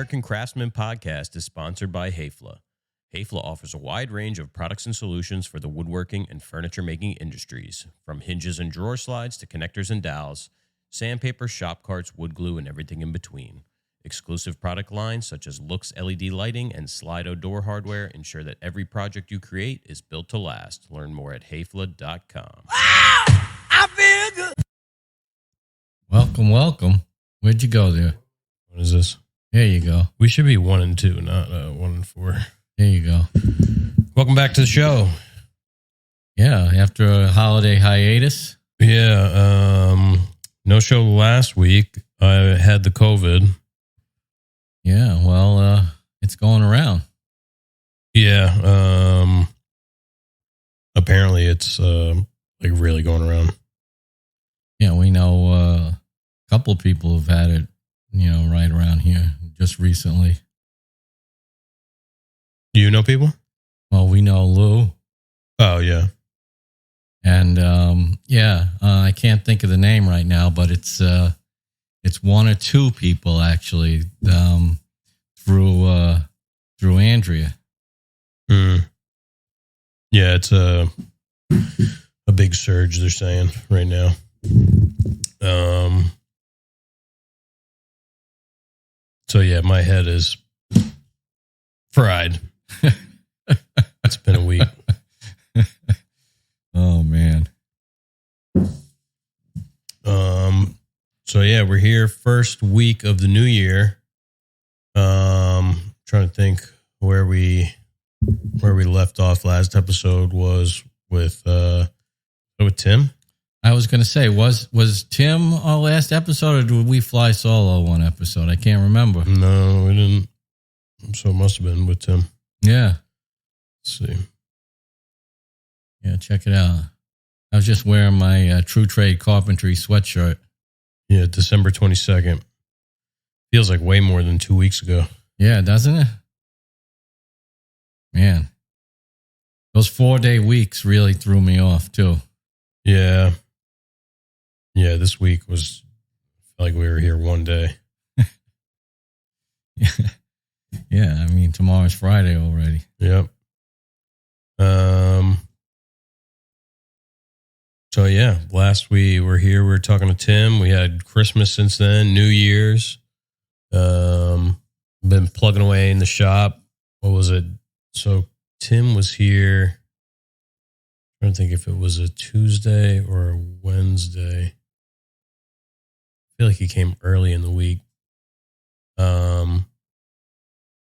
American Craftsman podcast is sponsored by Hayfla. Hayfla offers a wide range of products and solutions for the woodworking and furniture making industries, from hinges and drawer slides to connectors and dowels, sandpaper, shop carts, wood glue, and everything in between. Exclusive product lines such as Lux LED lighting and Slido door hardware ensure that every project you create is built to last. Learn more at hayfla.com. I feel good. Welcome. Where'd you go there? What is this? There you go. We should be 1 and 2, not 1 and 4. There you go. Welcome back to the show. Yeah, after a holiday hiatus. Yeah, no show last week. I had the COVID. Yeah, well, it's going around. Yeah, apparently it's like really going around. Yeah, we know a couple of people have had it, right around here just recently. Do you know people? Well, we know Lou. Oh, yeah. And I can't think of the name right now, but it's one or two people actually through Andrea. Yeah, it's a big surge, they're saying right now. So yeah, my head is fried. It's been a week. Oh man. So yeah, we're here first week of the new year. Trying to think where we left off last episode was with Tim. I was going to say, was Tim our last episode, or did we fly solo one episode? I can't remember. No, we didn't. So it must have been with Tim. Yeah. Let's see. Yeah, check it out. I was just wearing my True Trade Carpentry sweatshirt. Yeah, December 22nd. Feels like way more than 2 weeks ago. Yeah, doesn't it? Man. Those 4-day weeks really threw me off, too. Yeah. Yeah, this week was like we were here one day. Yeah, I mean, tomorrow's Friday already. Yep. So yeah, last we were here, we were talking to Tim. We had Christmas since then, New Year's. Been plugging away in the shop. What was it? So Tim was here. I don't think if it was a Tuesday or a Wednesday. I feel like he came early in the week.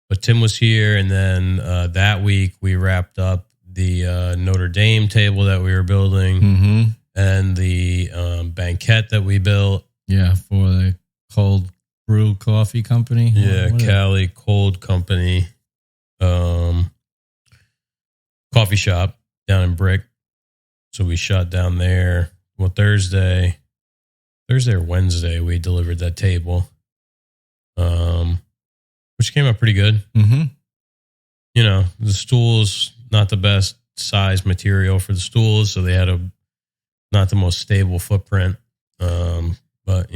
But Tim was here, and then that week we wrapped up the Notre Dame table that we were building, and the banquette that we built. Yeah, for the Cold Brew Coffee Company. Yeah, Cali Cold Company coffee shop down in Brick. So we shot down there. Well, Thursday or Wednesday, we delivered that table, which came out pretty good. Mm-hmm. The stools, not the best size material for the stools, so they had not the most stable footprint. But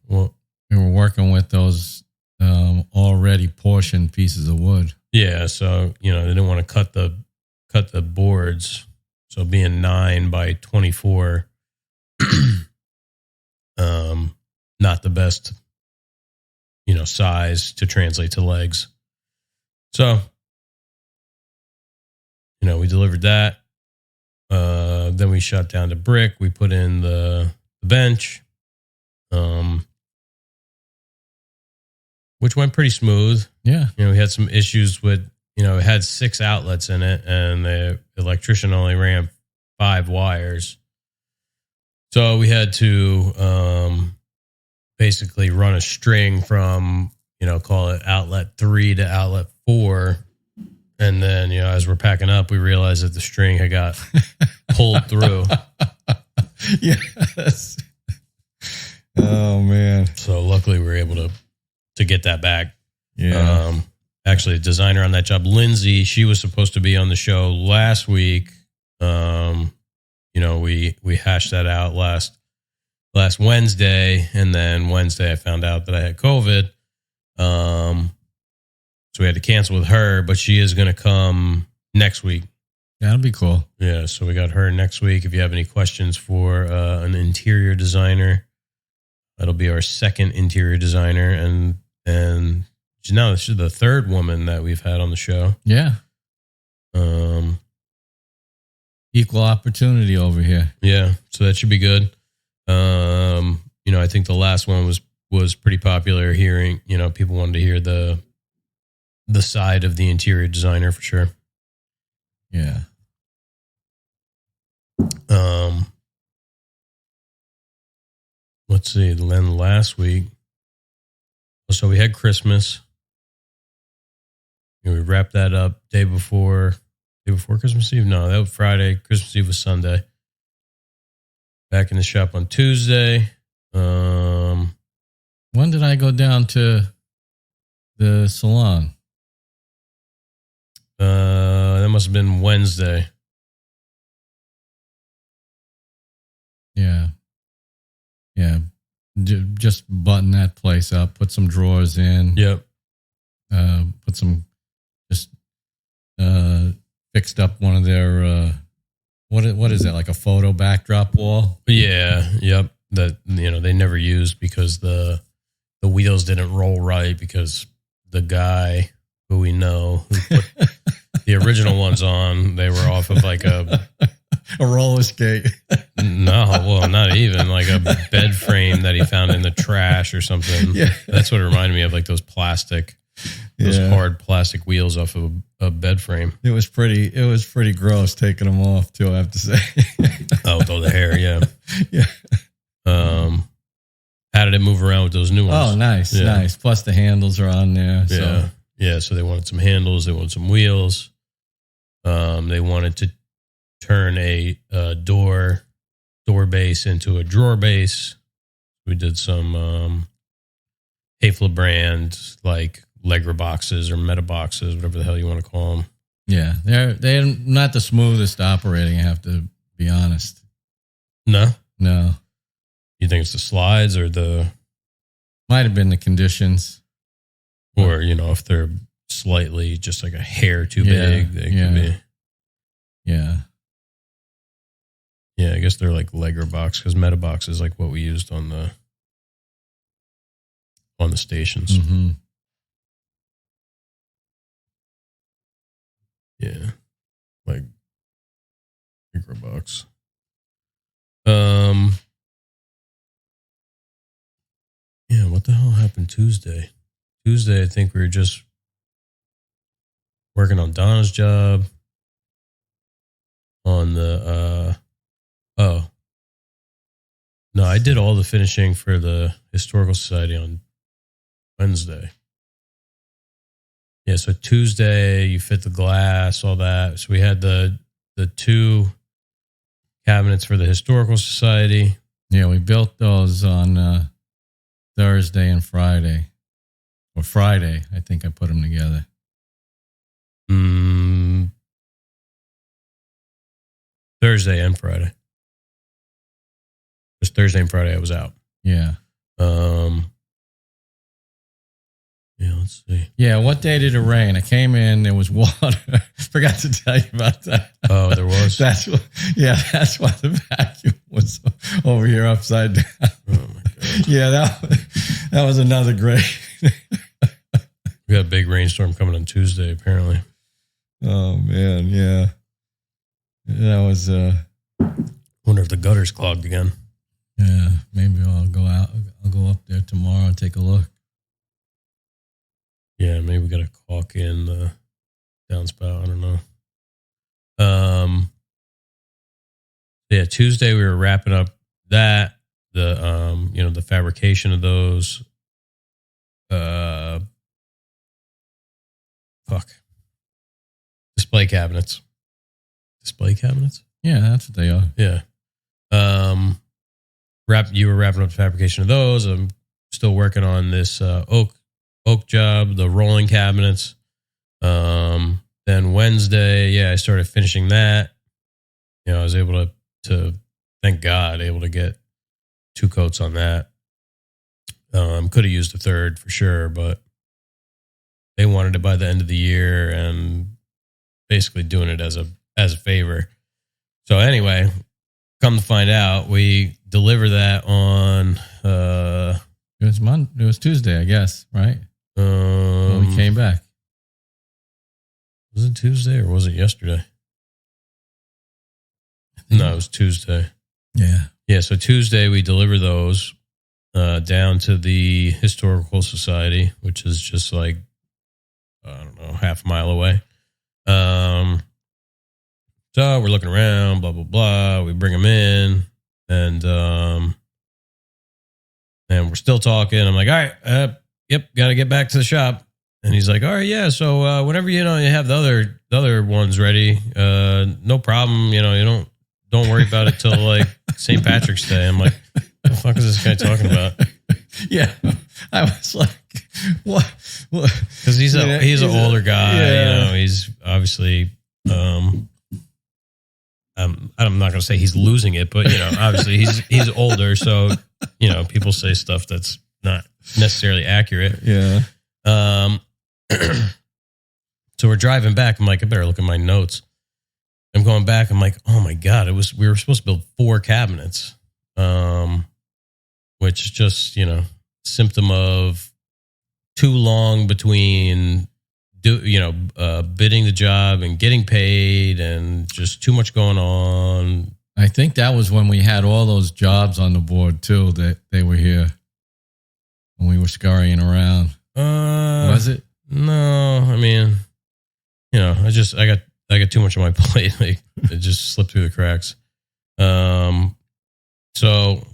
well, we were working with those already portioned pieces of wood. Yeah, so they didn't want to cut the boards. So being 9 by 24, not the best, size to translate to legs. So, we delivered that. Then we shot down to Brick. We put in the bench, which went pretty smooth. Yeah. We had some issues with, it had 6 outlets in it, and the electrician only ran 5 wires. So we had to basically run a string from, call it outlet 3 to outlet 4. And then, as we're packing up, we realized that the string had got pulled through. Yes. Oh, man. So luckily we were able to get that back. Yeah. Actually, a designer on that job, Lindsay, she was supposed to be on the show last week. We hashed that out last Wednesday, and then Wednesday I found out that I had COVID. So we had to cancel with her, but she is going to come next week. That'll be cool. Yeah, so we got her next week. If you have any questions for an interior designer, that'll be our second interior designer. And now this is the third woman that we've had on the show. Yeah. Equal opportunity over here. Yeah, so that should be good. I think the last one was pretty popular hearing, people wanted to hear the side of the interior designer for sure. Yeah. Let's see. Then last week, so we had Christmas. We wrapped that up day before Christmas Eve. No, that was Friday. Christmas Eve was Sunday. Back in the shop on Tuesday. When did I go down to the salon? That must have been Wednesday. Yeah. Yeah. Just button that place up, put some drawers in. Yep. Put some, just fixed up one of their, what is that, like a photo backdrop wall? Yeah. Yep. That, they never used because the wheels didn't roll right because the guy who we know who put the original ones on, they were off of like a roller skate. No, well, not even like a bed frame that he found in the trash or something. Yeah. That's what it reminded me of, like those hard plastic wheels off of a bed frame. It was pretty gross taking them off too, I have to say. Oh, with all the hair, yeah. Yeah. How did it move around with those new ones? Oh, nice, nice. Plus the handles are on there. So. Yeah. Yeah, so they wanted some handles, they wanted some wheels. They wanted to turn a door base into a drawer base. We did some Hafla brand, like Legra boxes or Meta boxes, whatever the hell you want to call them. Yeah, they're not the smoothest operating, I have to be honest. No? You think it's the slides or might have been the conditions. Or, if they're slightly just like a hair too big, they could be. Yeah. Yeah, I guess they're like Legra box because Meta box is like what we used on the stations. Mm-hmm. Yeah, like Legra box. Yeah, what the hell happened Tuesday? Tuesday, I think we were just working on Donna's job. On the no, I did all the finishing for the Historical Society on Wednesday. Yeah, so Tuesday you fit the glass, all that. So we had the two cabinets for the Historical Society. Yeah, we built those on Thursday and Friday. Or Friday, I think I put them together. Thursday and Friday. Just Thursday and Friday I was out. Yeah. Yeah, let's see. Yeah, what day did it rain? I came in, there was water. Forgot to tell you about that. Oh, there was? That's why the vacuum was over here upside down. Oh my God. Yeah, that was another great. We got a big rainstorm coming on Tuesday, apparently. Oh man, yeah. That was wonder if the gutter's clogged again. Yeah, maybe I'll go up there tomorrow and take a look. Yeah, maybe we got to caulk in the downspout. I don't know. Yeah, Tuesday we were wrapping up that, the fabrication of those. Display cabinets. Yeah, that's what they are. Yeah. You were wrapping up the fabrication of those. I'm still working on this oak job, the rolling cabinets. Then Wednesday, I started finishing that. I was able to thank God, able to get 2 coats on that. Could have used a third for sure, but they wanted it by the end of the year and basically doing it as a favor. So anyway, come to find out, we deliver that on It was Tuesday, I guess, right? When we came back. Was it Tuesday or was it yesterday? No, it was Tuesday. Yeah. Yeah, so Tuesday we deliver those down to the Historical Society, which is just like, I don't know, half a mile away. So we're looking around, blah, blah, blah. We bring them in and we're still talking. I'm like, all right, yep, got to get back to the shop. And he's like, all right, yeah. So whenever, you have the other ones ready, no problem. You don't worry about it till like St. Patrick's Day. I'm like, what the fuck is this guy talking about? Yeah. I was like, what? Because he's an older guy. Yeah. He's obviously, I'm not going to say he's losing it, but obviously he's older. So, people say stuff that's not necessarily accurate. Yeah. So we're driving back. I'm like, I better look at my notes. I'm going back. I'm like, oh my God, we were supposed to build 4 cabinets, which is just, symptom of too long between bidding the job and getting paid and just too much going on. I think that was when we had all those jobs on the board too, that they were here when we were scurrying around. Was it? No, I mean, I got too much on my plate. Like, it just slipped through the cracks. So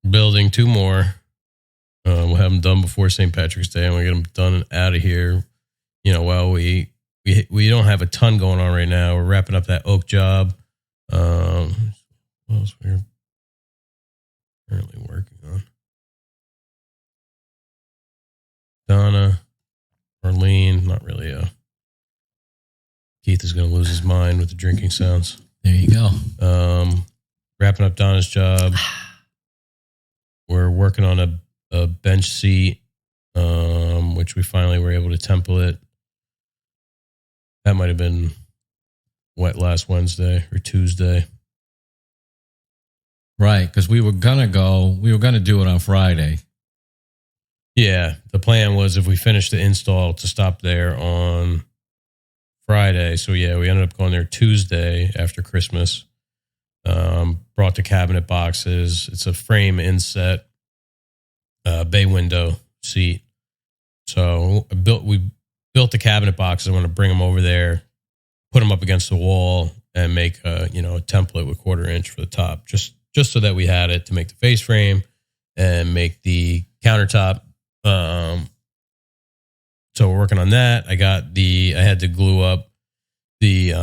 building 2 more. We'll have them done before St. Patrick's Day, and we'll get them done and out of here. While we don't have a ton going on right now. We're wrapping up that oak job. What else we're currently working on? Donna, Marlene, not really. Keith is going to lose his mind with the drinking sounds. There you go. Wrapping up Donna's job. We're working on a bench seat, which we finally were able to template. That might have been last Wednesday or Tuesday. Right, because we were going to do it on Friday. Yeah, the plan was if we finished the install to stop there on Friday. So yeah, we ended up going there Tuesday after Christmas. Brought the cabinet boxes. It's a frame inset, bay window seat. So we built the cabinet boxes. I want to bring them over there, put them up against the wall, and make a template with 1/4 inch for the top, just so that we had it to make the face frame and make the countertop. So we're working on that. I had to glue up the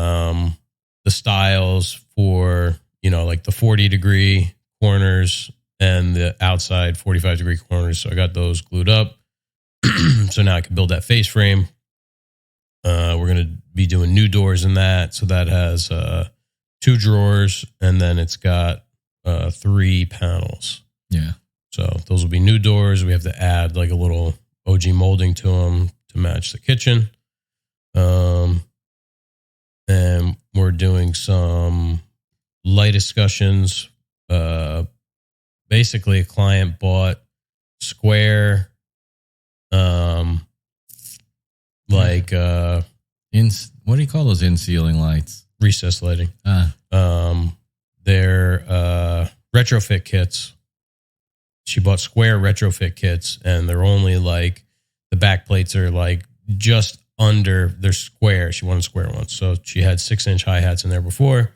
stiles for, like the 40-degree corners and the outside 45-degree corners. So I got those glued up. So now I can build that face frame. We're going to be doing new doors in that. So that has 2 drawers, and then it's got 3 panels. Yeah. So those will be new doors. We have to add like a little OG molding to them to match the kitchen. And we're doing some light discussions. Basically, a client bought square, what do you call those in-ceiling lights? Recessed lighting. They're retrofit kits. She bought square retrofit kits, and they're only like, the back plates are like just under, they're square. She wanted square ones. So she had 6-inch hi-hats in there before,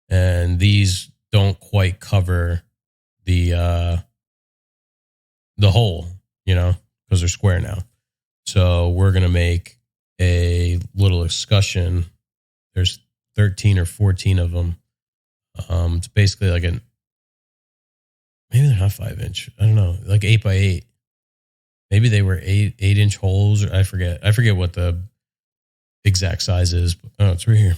and these don't quite cover the hole, because they're square now. So we're going to make a little escutcheon. There's 13 or 14 of them. It's basically like maybe they're not 5-inch. I don't know, like 8x8. Maybe they were 8-inch holes. Or I forget what the exact size is. But, it's right here.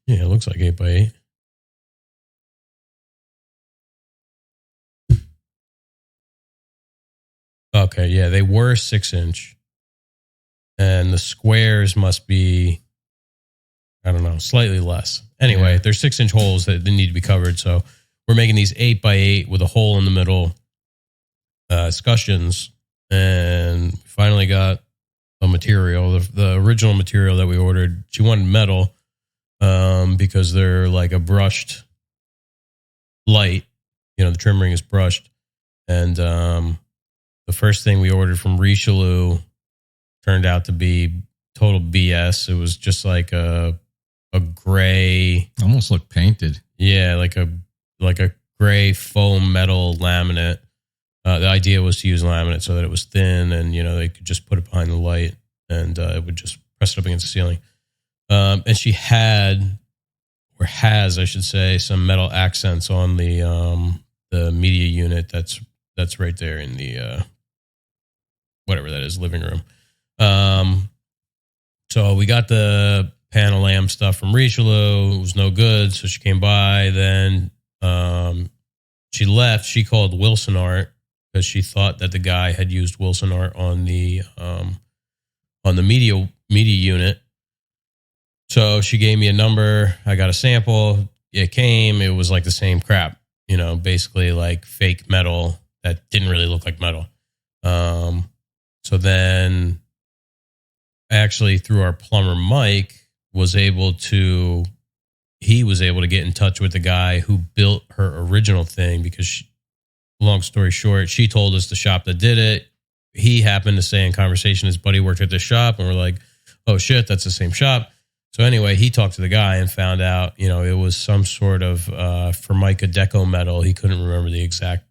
Yeah, it looks like 8x8. Okay, yeah, they were 6-inch, and the squares must be, I don't know, slightly less. Anyway, there's 6-inch holes that need to be covered. So we're making these 8x8 with a hole in the middle escutcheons, and finally got a material. The original material that we ordered, she wanted metal because they're like a brushed light. You know, the trim ring is brushed. And the first thing we ordered from Richelieu turned out to be total BS. It was just like a gray, almost looked painted. Yeah, like a gray foam metal laminate. The idea was to use laminate so that it was thin, and you know they could just put it behind the light, and it would just press it up against the ceiling. And she had, or has, I should say, some metal accents on the media unit. That's right there in the whatever that is, living room. So we got the panel lamp stuff from Richelieu. It was no good, so she came by. Then she left. She called Wilson Art because she thought that the guy had used Wilson Art on the media unit. So she gave me a number. I got a sample. It came. It was like the same crap, you know, basically like fake metal that didn't really look like metal. So then actually through our plumber, Mike, was able to get in touch with the guy who built her original thing because long story short, she told us the shop that did it. He happened to say in conversation his buddy worked at this shop, and we're like, oh shit, that's the same shop. So anyway, he talked to the guy and found out, you know, it was some sort of Formica deco metal. He couldn't remember the exact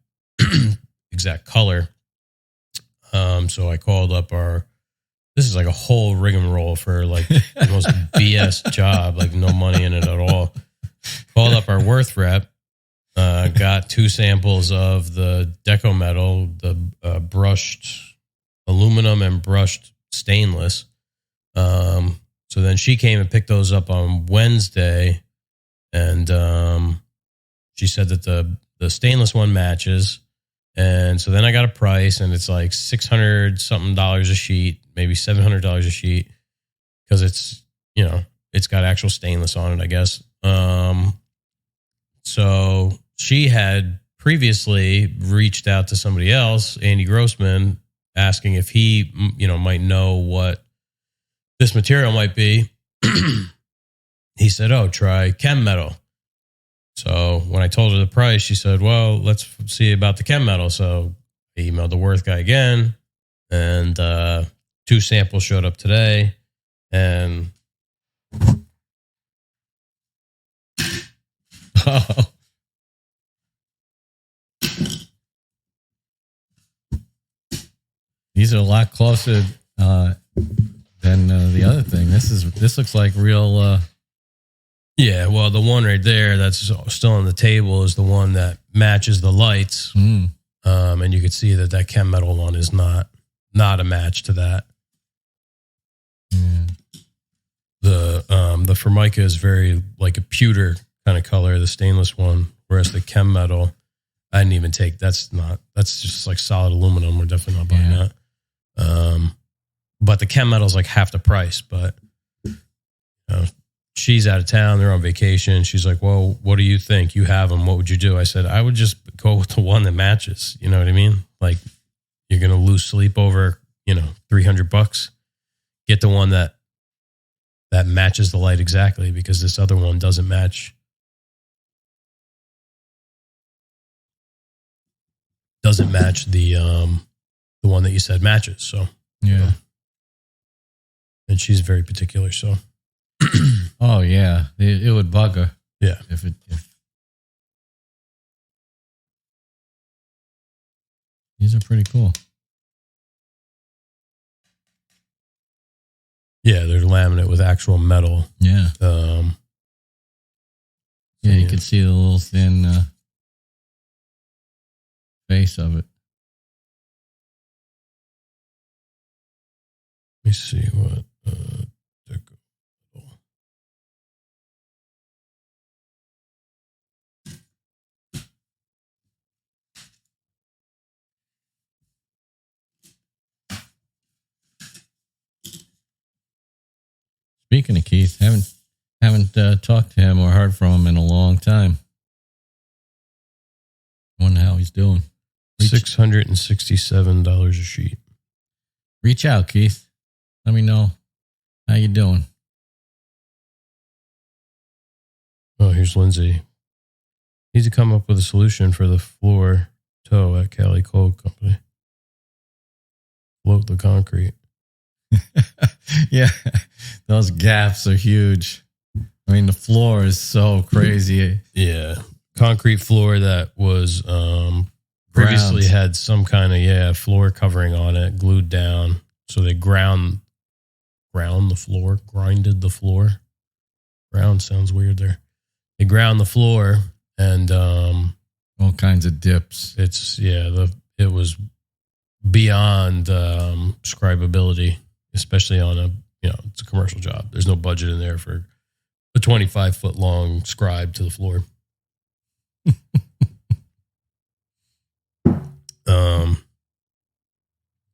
color. So I called up this is like a whole rigmarole for like the most BS job, like no money in it at all. Called up our Worth rep, got 2 samples of the deco metal, the brushed aluminum and brushed stainless. So then she came and picked those up on Wednesday, and she said that the stainless one matches. And so then I got a price, and it's like $600 something a sheet, maybe $700 a sheet, because it's, you know, it's got actual stainless on it, I guess. So she had previously reached out to somebody else, Andy Grossman, asking if he, you know, might know what this material might be. He said, oh, try chem metal. So when I told her the price, she said, well, let's see about the chem metal. So I emailed the Worth guy again, and 2 samples showed up today. And these are a lot closer than the other thing. This looks like real. Yeah, well, the one right there that's still on the table is the one that matches the lights. And you can see that chem metal one is not a match to that. The Formica is very like a pewter kind of color, the stainless one, whereas the chem metal, I didn't even take. That's just like solid aluminum. We're definitely not buying that. But the chem metal is like half the price. But she's out of town. They're on vacation. She's like, well, what do you think? You have them. What would you do? I said, I would just go with the one that matches. You know what I mean? Like, you're going to lose sleep over, you know, $300. Get the one that matches the light exactly, because this other one doesn't match. Doesn't match the one that you said matches. So, yeah. And she's very particular. So, oh yeah, it would bug her. Yeah. If these are pretty cool. Yeah, they're laminate with actual metal. Yeah. Yeah, you can see the little thin face of it. Let me see what. Speaking of Keith, haven't talked to him or heard from him in a long time. Wonder how he's doing. $667 a sheet. Reach out, Keith. Let me know how you doing. Oh, here's Lindsay. Needs to come up with a solution for the floor toe at Cali Coal Company. Float the concrete. Yeah, those gaps are huge. I mean, the floor is so crazy. Yeah. Concrete floor that was previously had some kind of, floor covering on it, glued down. So they grinded the floor. Ground sounds weird there. They ground the floor and all kinds of dips. It was beyond scribability, especially on it's a commercial job. There's no budget in there for a 25-foot long scribe to the floor.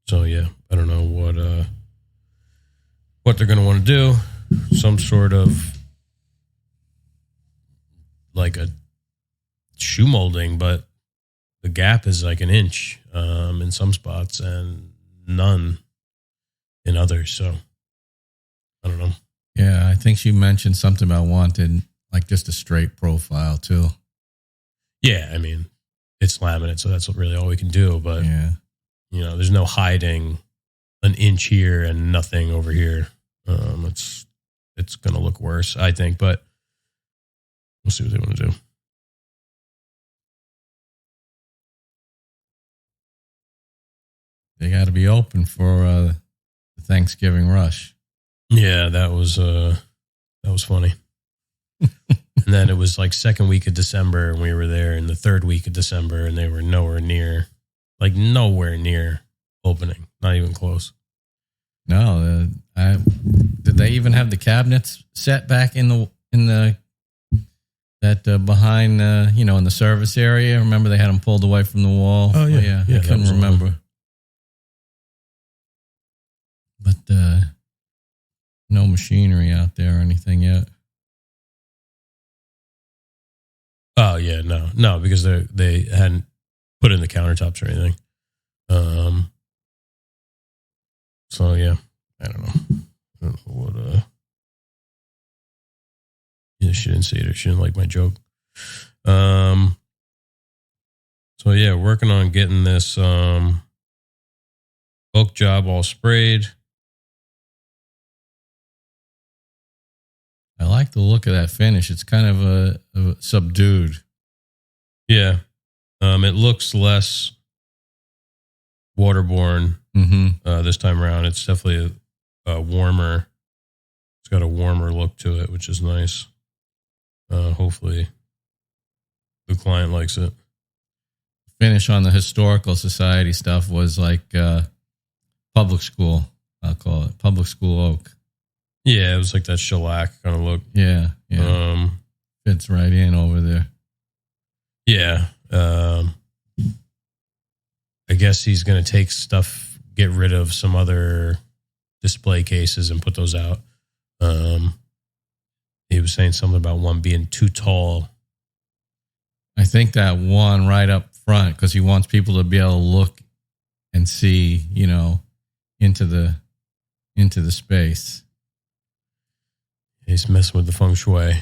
So I don't know what they're going to want to do. Some sort of like a shoe molding, but the gap is like an inch in some spots and none in others. So I don't know. Yeah, I think she mentioned something about wanting like just a straight profile too. Yeah, I mean, it's laminate, so that's really all we can do. But there's no hiding an inch here and nothing over here. It's going to look worse, I think. But we'll see what they want to do. They got to be open for the Thanksgiving rush. Yeah, that was funny. And then it was like second week of December, and we were there in the third week of December, and they were nowhere near opening, not even close. No, did they even have the cabinets set back in the behind in the service area? Remember they had them pulled away from the wall? Oh yeah, I couldn't remember. But no machinery out there or anything yet. Oh yeah, no, because they hadn't put in the countertops or anything. So yeah, I don't know what. Yeah, she didn't see it. She didn't like my joke. So yeah, working on getting this oak job all sprayed. I like the look of that finish. It's kind of a subdued. Yeah. It looks less waterborne this time around. It's definitely a warmer. It's got a warmer look to it, which is nice. Hopefully the client likes it. Finish on the Historical Society stuff was like public school. I'll call it public school oak. Yeah, it was like that shellac kind of look. Yeah. Fits right in over there. Yeah. I guess he's going to take stuff, get rid of some other display cases and put those out. He was saying something about one being too tall. I think that one right up front, because he wants people to be able to look and see, into the space. He's messing with the feng shui.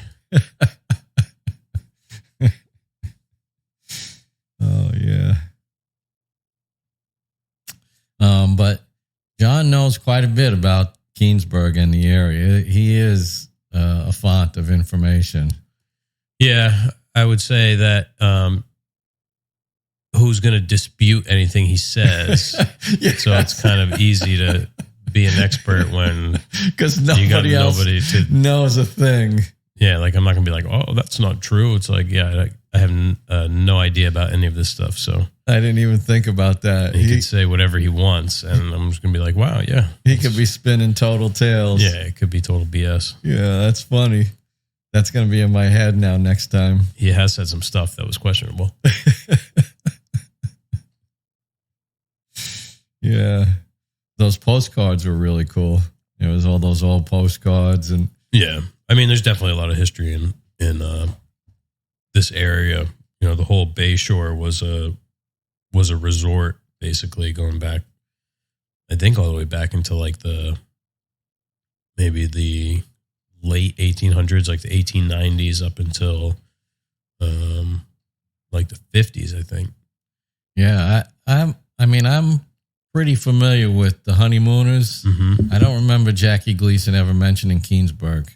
Oh, yeah. But John knows quite a bit about Keansburg and the area. He is a font of information. Yeah, I would say that who's going to dispute anything he says? Yes. So it's kind of easy to be an expert when because nobody else knows a thing. Yeah, like I'm not going to be like, oh, that's not true. It's like, yeah, I have no idea about any of this stuff. So I didn't even think about that. He could say whatever he wants, and I'm just going to be like, wow, yeah. He could be spinning total tales. Yeah, it could be total BS. Yeah, that's funny. That's going to be in my head now next time. He has said some stuff that was questionable. Yeah. Those postcards were really cool. There was all those old postcards and yeah. I mean, there's definitely a lot of history in this area. You know, the whole Bay Shore was a resort, basically going back, I think, all the way back into like maybe the late 1800s, like the 1890s, up until like the 50s, I think. Yeah, I'm pretty familiar with the Honeymooners. Mm-hmm. I don't remember Jackie Gleason ever mentioning Keansburg.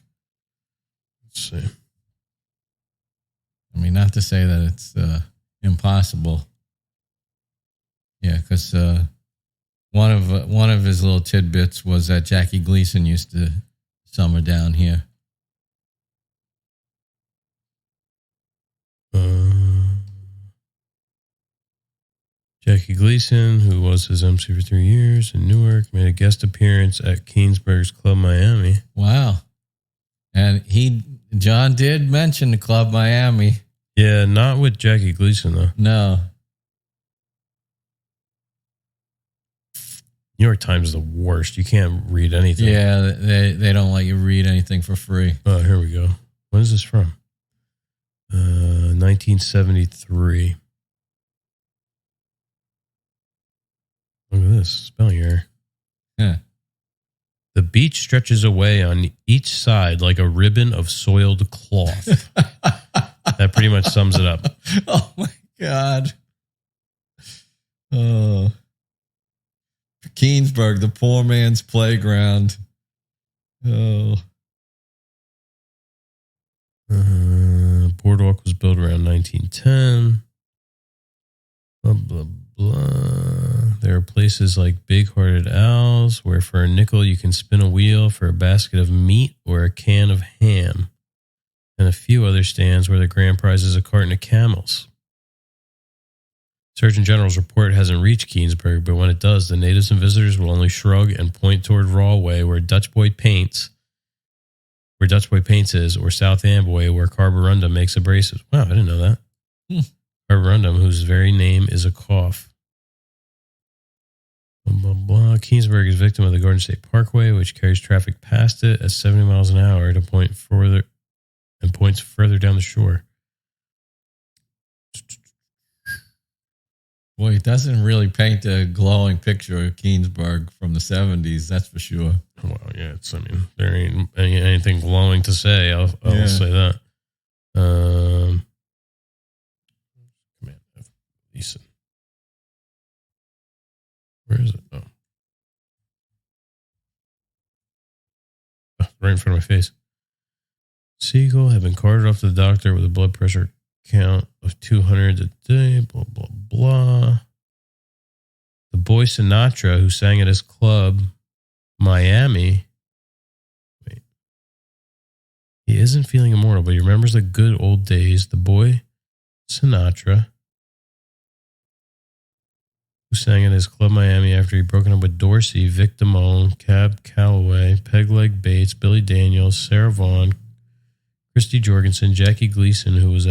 Let's see. I mean, not to say that it's impossible. Yeah, because one of his little tidbits was that Jackie Gleason used to summer down here. Jackie Gleason, who was his MC for 3 years in Newark, made a guest appearance at Keansburg's Club Miami. Wow. And John did mention the Club Miami. Yeah, not with Jackie Gleason, though. No. New York Times is the worst. You can't read anything. Yeah, they don't let you read anything for free. Oh, here we go. When is this from? 1973. Look at this spelling error. Yeah. The beach stretches away on each side like a ribbon of soiled cloth. That pretty much sums it up. Oh my God. Oh. Keansburg, the poor man's playground. Oh. Boardwalk was built around 1910. Blah, blah, blah. There are places like Big Hearted Owl's where for a nickel you can spin a wheel for a basket of meat or a can of ham. And a few other stands where the grand prize is a carton of Camels. Surgeon General's report hasn't reached Keansburg, but when it does, the natives and visitors will only shrug and point toward Rawway where Dutch Boy Paints is, or South Amboy where Carborundum makes abrasives. Wow, I didn't know that. Carborundum, whose very name is a cough. Blah, blah, blah. Keansburg is victim of the Garden State Parkway, which carries traffic past it at 70 miles an hour to point further and points further down the shore. Boy, it doesn't really paint a glowing picture of Keansburg from the 70s, that's for sure. Well, yeah, there ain't anything glowing to say. I'll say that. Command F. Leeson. Where is it? Oh. Right in front of my face. Siegel had been carted off to the doctor with a blood pressure count of 200 a day, blah, blah, blah. The boy Sinatra, who sang at his club, Miami. Wait. He isn't feeling immortal, but he remembers the good old days. The boy Sinatra, who sang at his club, Miami, after he'd broken up with Dorsey, Vic Damone, Cab Calloway, Pegleg Bates, Billy Daniels, Sarah Vaughan, Christy Jorgensen, Jackie Gleason, who was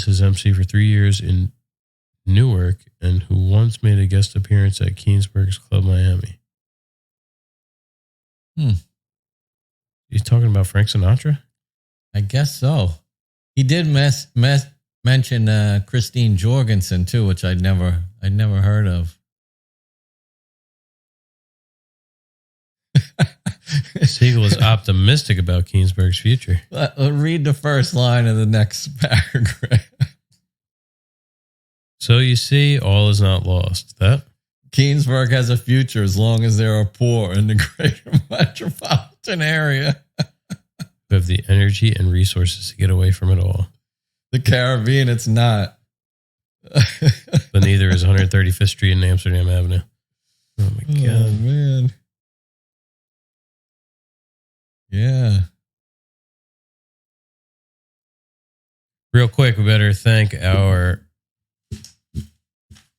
his MC for 3 years in Newark and who once made a guest appearance at Keansburg's Club Miami. He's talking about Frank Sinatra? I guess so. He did mention Christine Jorgensen too, which I'd never heard of. Siegel is optimistic about Keansburg's future. Read the first line of the next paragraph. So you see, all is not lost. That Keansburg has a future as long as there are poor in the greater metropolitan area. We have the energy and resources to get away from it all. The Caribbean, it's not. But neither is 135th Street and Amsterdam Avenue. Oh my God. Oh, man. Yeah. Real quick, we better thank our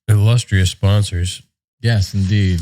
illustrious sponsors. Yes, indeed.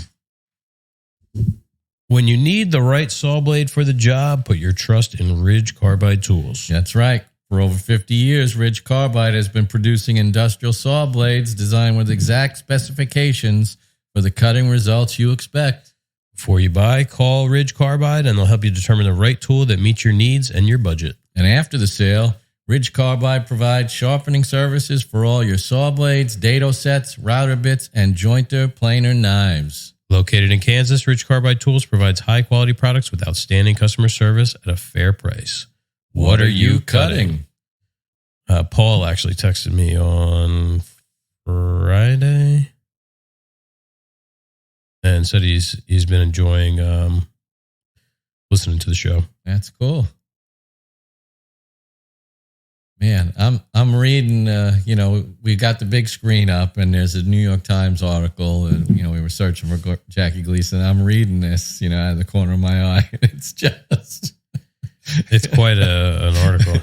When you need the right saw blade for the job, put your trust in Ridge Carbide Tools. That's right. For over 50 years, Ridge Carbide has been producing industrial saw blades designed with exact specifications for the cutting results you expect. Before you buy, call Ridge Carbide and they'll help you determine the right tool that meets your needs and your budget. And after the sale, Ridge Carbide provides sharpening services for all your saw blades, dado sets, router bits, and jointer planer knives. Located in Kansas, Ridge Carbide Tools provides high-quality products with outstanding customer service at a fair price. What are you cutting? Paul actually texted me on Friday and said he's been enjoying listening to the show. That's cool. Man, I'm reading, we got the big screen up and there's a New York Times article and, we were searching for Jackie Gleason. I'm reading this, out of the corner of my eye. It's quite an article.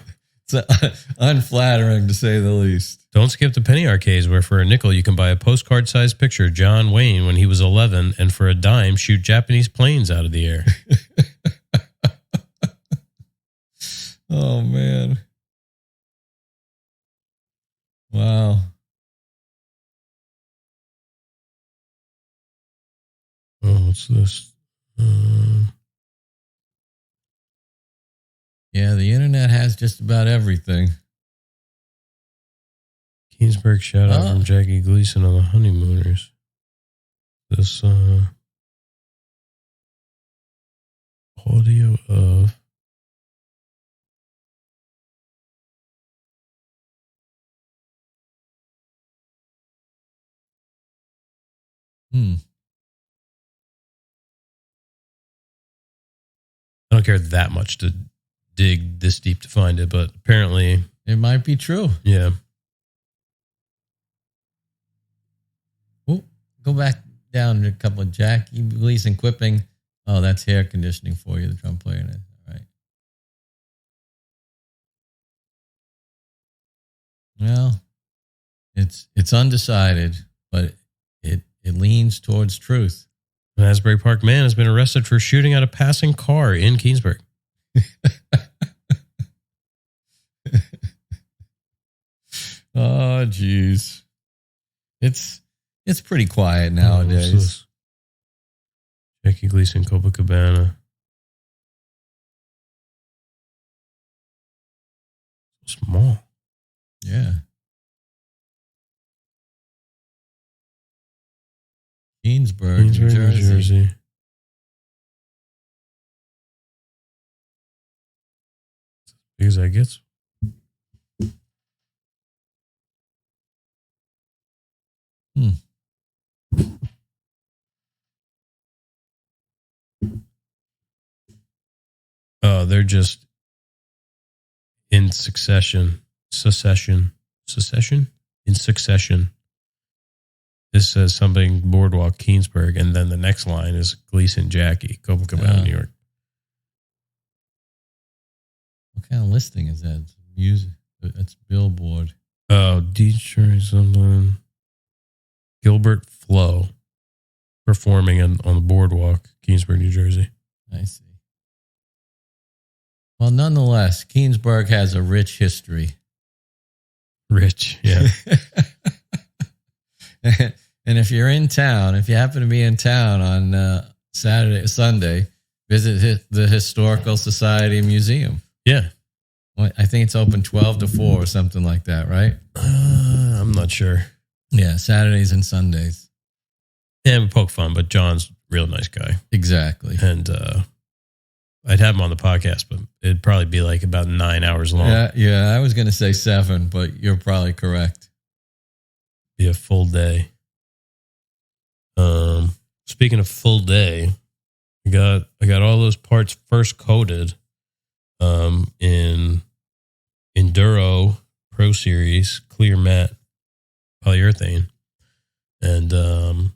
It's unflattering to say the least. Don't skip the penny arcades where for a nickel you can buy a postcard-sized picture of John Wayne when he was 11 and for a dime shoot Japanese planes out of the air. Oh, man. Wow. Oh, what's this? Yeah, the internet has just about everything. Keensburg shout out from Jackie Gleason on the Honeymooners. This audio of I don't care that much to dig this deep to find it, but apparently it might be true. Yeah. Oh, go back down to a couple of Jackie Gleason quipping. Oh, that's hair conditioning for you, the drum player. All right. Well, it's undecided, but it leans towards truth. An Asbury Park man has been arrested for shooting at a passing car in Keensburg. Oh, geez. It's pretty quiet nowadays. Jackie Gleason, Copacabana. Small. Yeah. Greensburg, New Jersey. As big as that gets. Oh, they're just in succession. In succession. This says something Boardwalk, Keensburg, and then the next line is Gleason, Jackie, Copacabana, New York. What kind of listing is that? It's music. It's Billboard. Oh, Detroit something. Gilbert Flo performing on the Boardwalk, Keensburg, New Jersey. I see. Well, nonetheless, Keensburg has a rich history. Rich, yeah. And if you're in town, if you happen to be in town on Sunday, visit the Historical Society Museum. Yeah. I think it's open 12 to 4 or something like that, right? I'm not sure. Yeah, Saturdays and Sundays. Yeah, we poke fun, but John's a real nice guy. Exactly. And I'd have him on the podcast, but it'd probably be like about 9 hours long. Yeah, I was going to say 7, but you're probably correct. Be a full day. Speaking of full day, I got all those parts first coated in Enduro Pro Series clear matte polyurethane, and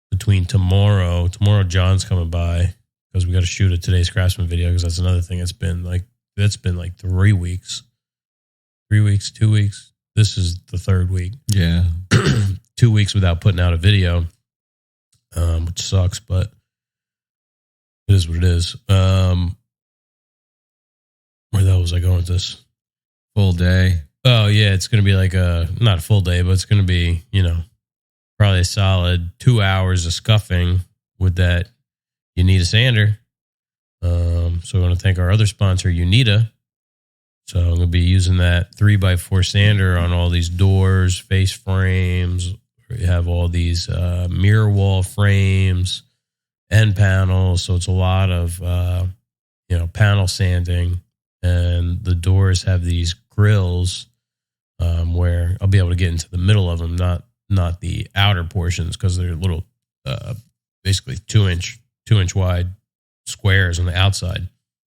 between tomorrow John's coming by because we got to shoot a today's Craftsman video because that's another thing. That's been like 3 weeks, 2 weeks. This is the third week. Yeah. 2 weeks without putting out a video, which sucks, but it is what it is. Where the hell was I going with this? Full day. Oh, yeah. It's going to be like not a full day, but it's going to be, probably a solid 2 hours of scuffing with that, you need a sander. So we want to thank our other sponsor, Unita. So I'm going to be using that 3x4 sander on all these doors, face frames. We have all these mirror wall frames, end panels. So it's a lot of panel sanding, and the doors have these grills where I'll be able to get into the middle of them, not the outer portions, because they're little, basically 2-inch wide squares on the outside.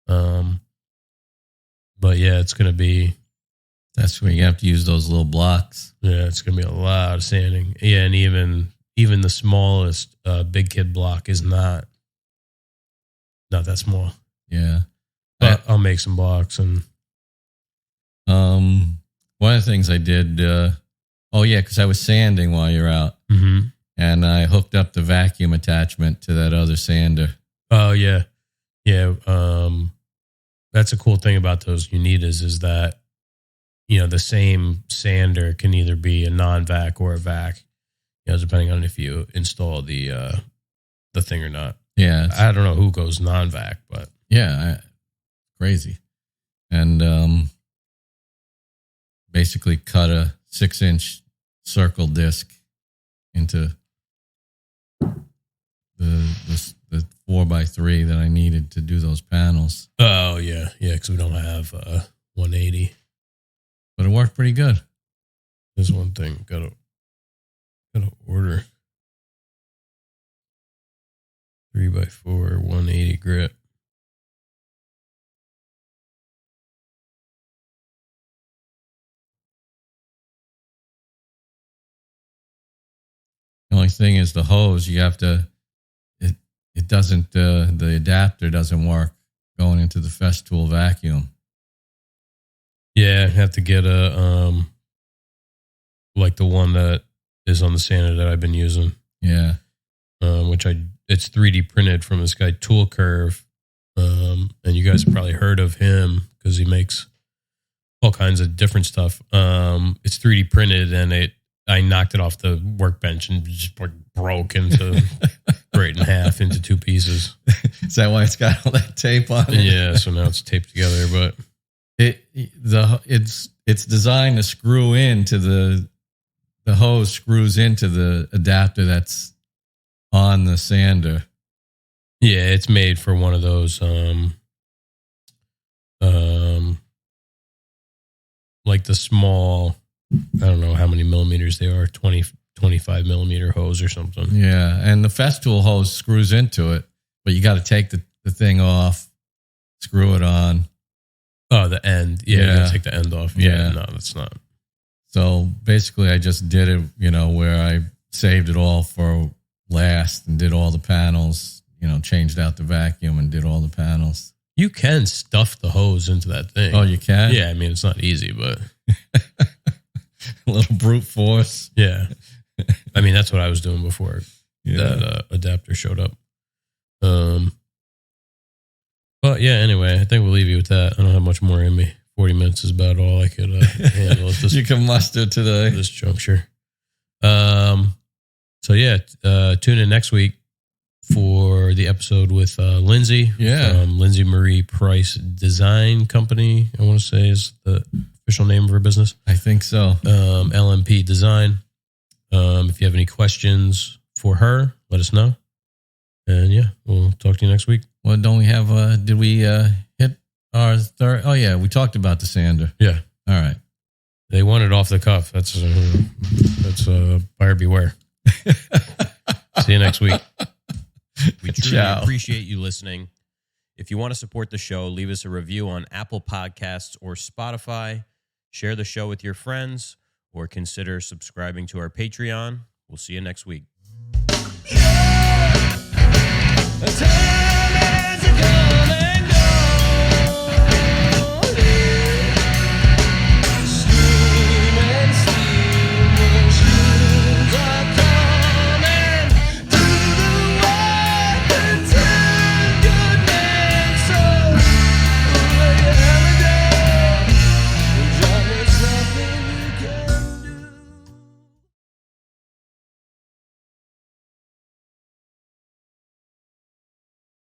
But yeah, it's going to be. That's where you have to use those little blocks. Yeah, it's going to be a lot of sanding. Yeah, and even the smallest big kid block is not that small. Yeah, but I'll make some blocks. And one of the things I did. Because I was sanding while you're out, and I hooked up the vacuum attachment to that other sander. Oh yeah. That's a cool thing about those Unitas is that, the same sander can either be a non-vac or a vac, depending on if you install the thing or not. Yeah. I don't know who goes non-vac, but yeah, crazy. And basically cut a 6-inch circle disc into the 4x3 that I needed to do those panels. Oh yeah, because we don't have 180. But it worked pretty good. There's one thing gotta order 3x4 180 grit. The only thing is the hose. You have to. It doesn't. The adapter doesn't work going into the Festool vacuum. Yeah, I have to get a like the one that is on the sander that I've been using. Yeah, it's 3D printed from this guy Tool Curve, and you guys have probably heard of him because he makes all kinds of different stuff. It's 3D printed, and I knocked it off the workbench and just broke into right in half into 2 pieces. Is that why it's got all that tape on it? Yeah, so now it's taped together, but it's designed to screw into the hose screws into the adapter that's on the sander. Yeah, it's made for one of those like the small, I don't know how many millimeters they are, 25 millimeter hose or something. Yeah, and the Festool hose screws into it, but you got to take the thing off, screw it on. Oh, the end. Yeah, you got to take the end off. Yeah, no, that's not. So basically, I just did it, where I saved it all for last and did all the panels, changed out the vacuum and did all the panels. You can stuff the hose into that thing. Oh, you can? Yeah, I mean, it's not easy, but... A little brute force. Yeah. I mean, that's what I was doing before that adapter showed up. But yeah, anyway, I think we'll leave you with that. I don't have much more in me. 40 minutes is about all I could handle at this. You can muster today. This juncture. So yeah, tune in next week for the episode with Lindsay from Lindsay Marie Price Design Company, I want to say is the official name of her business. I think so. LMP Design. If you have any questions for her, let us know. And yeah, we'll talk to you next week. Well, don't we have, did we hit our third? Oh yeah, we talked about the sander. Yeah. All right. They want it off the cuff. That's buyer beware. See you next week. We truly appreciate you listening. If you want to support the show, leave us a review on Apple Podcasts or Spotify. Share the show with your friends or consider subscribing to our Patreon. We'll see you next week. Yeah!